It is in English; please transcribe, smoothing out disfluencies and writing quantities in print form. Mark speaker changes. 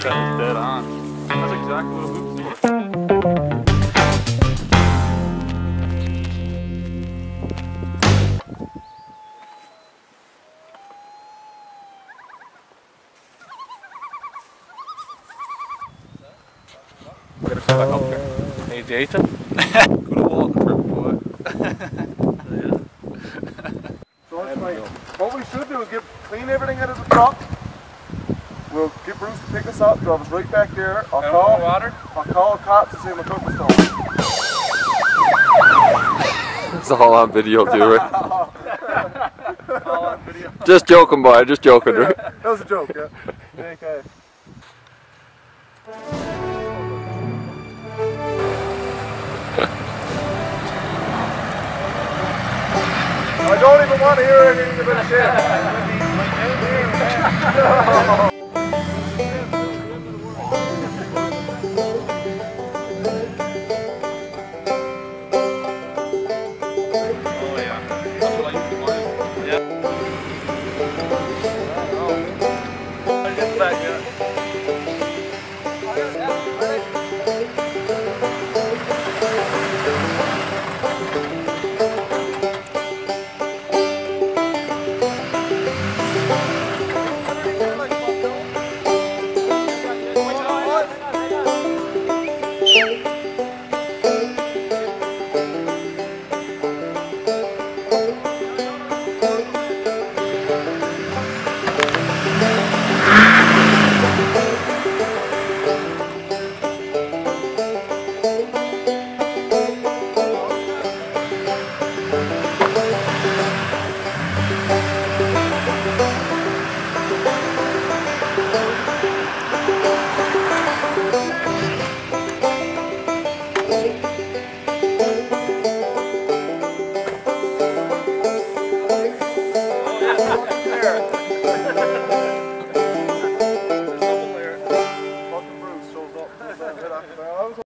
Speaker 1: That was dead on. That's exactly what a hoop's for. Better come back up here. Hey, Jason. Good walking trip, boy.
Speaker 2: So it's like, what we should do is clean everything out of the truck. We'll get Bruce to pick us up, drive us right back there. I'll call cops and say my truck was stolen.
Speaker 3: It's all on video too, right?
Speaker 2: All on video.
Speaker 3: Just joking, boy. Just joking, right?
Speaker 2: That was a joke, yeah. Okay. I don't even want to hear anything about shit.